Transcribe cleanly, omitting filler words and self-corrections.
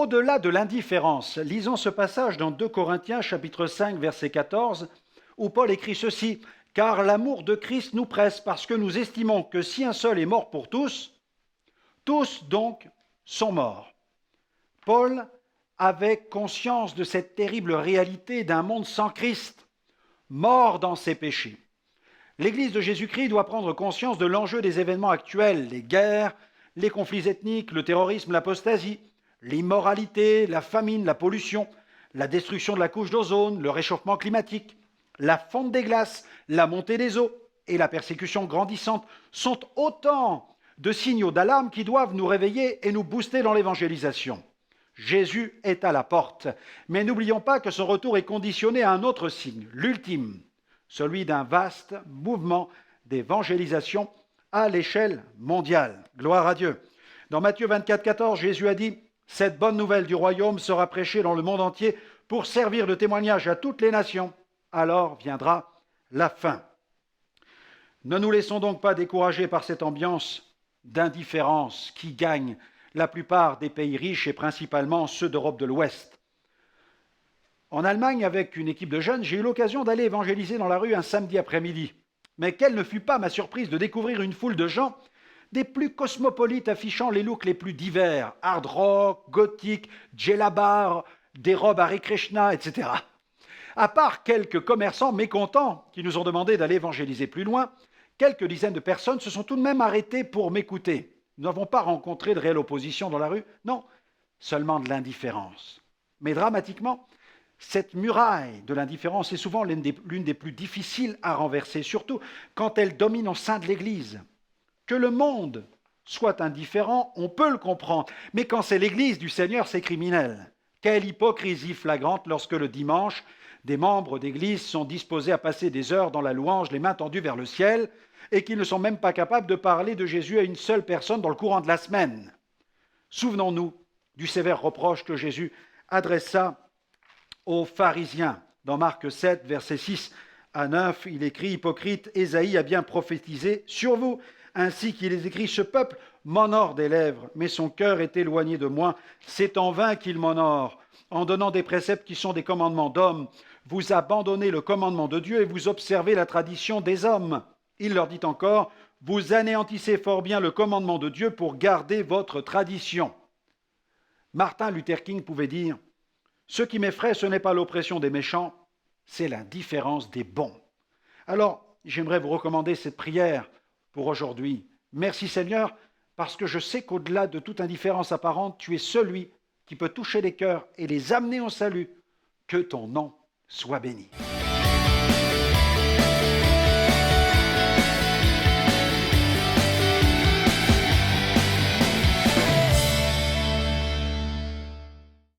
Au-delà de l'indifférence, lisons ce passage dans 2 Corinthiens chapitre 5 verset 14 où Paul écrit ceci: « Car l'amour de Christ nous presse parce que nous estimons que si un seul est mort pour tous, tous donc sont morts. » Paul avait conscience de cette terrible réalité d'un monde sans Christ, mort dans ses péchés. L'Église de Jésus-Christ doit prendre conscience de l'enjeu des événements actuels, les guerres, les conflits ethniques, le terrorisme, l'apostasie, l'immoralité, la famine, la pollution, la destruction de la couche d'ozone, le réchauffement climatique, la fonte des glaces, la montée des eaux et la persécution grandissante sont autant de signaux d'alarme qui doivent nous réveiller et nous booster dans l'évangélisation. Jésus est à la porte, mais n'oublions pas que son retour est conditionné à un autre signe, l'ultime, celui d'un vaste mouvement d'évangélisation à l'échelle mondiale. Gloire à Dieu. Dans Matthieu 24, 14, Jésus a dit « Cette bonne nouvelle du royaume sera prêchée dans le monde entier pour servir de témoignage à toutes les nations. Alors viendra la fin. » Ne nous laissons donc pas décourager par cette ambiance d'indifférence qui gagne la plupart des pays riches et principalement ceux d'Europe de l'Ouest. En Allemagne, avec une équipe de jeunes, j'ai eu l'occasion d'aller évangéliser dans la rue un samedi après-midi. Mais quelle ne fut pas ma surprise de découvrir une foule de gens des plus cosmopolites affichant les looks les plus divers, hard rock, gothique, djellaba, des robes Hare Krishna, etc. À part quelques commerçants mécontents qui nous ont demandé d'aller évangéliser plus loin, quelques dizaines de personnes se sont tout de même arrêtées pour m'écouter. Nous n'avons pas rencontré de réelle opposition dans la rue, non, seulement de l'indifférence. Mais dramatiquement, cette muraille de l'indifférence est souvent l'une des plus difficiles à renverser, surtout quand elle domine au sein de l'Église. Que le monde soit indifférent, on peut le comprendre, mais quand c'est l'Église du Seigneur, c'est criminel. Quelle hypocrisie flagrante lorsque le dimanche, des membres d'Église sont disposés à passer des heures dans la louange, les mains tendues vers le ciel, et qu'ils ne sont même pas capables de parler de Jésus à une seule personne dans le courant de la semaine. Souvenons-nous du sévère reproche que Jésus adressa aux pharisiens. Dans Marc 7, versets 6 à 9, il écrit « Hypocrite, Ésaïe a bien prophétisé sur vous, ainsi qu'il est écrit, ce peuple m'honore des lèvres, mais son cœur est éloigné de moi. C'est en vain qu'il m'honore. En donnant des préceptes qui sont des commandements d'hommes, vous abandonnez le commandement de Dieu et vous observez la tradition des hommes. » Il leur dit encore, « Vous anéantissez fort bien le commandement de Dieu pour garder votre tradition. » Martin Luther King pouvait dire, « Ce qui m'effraie, ce n'est pas l'oppression des méchants, c'est l'indifférence des bons. » Alors, j'aimerais vous recommander cette prière pour aujourd'hui. Merci Seigneur, parce que je sais qu'au-delà de toute indifférence apparente, tu es celui qui peut toucher les cœurs et les amener au salut. Que ton nom soit béni.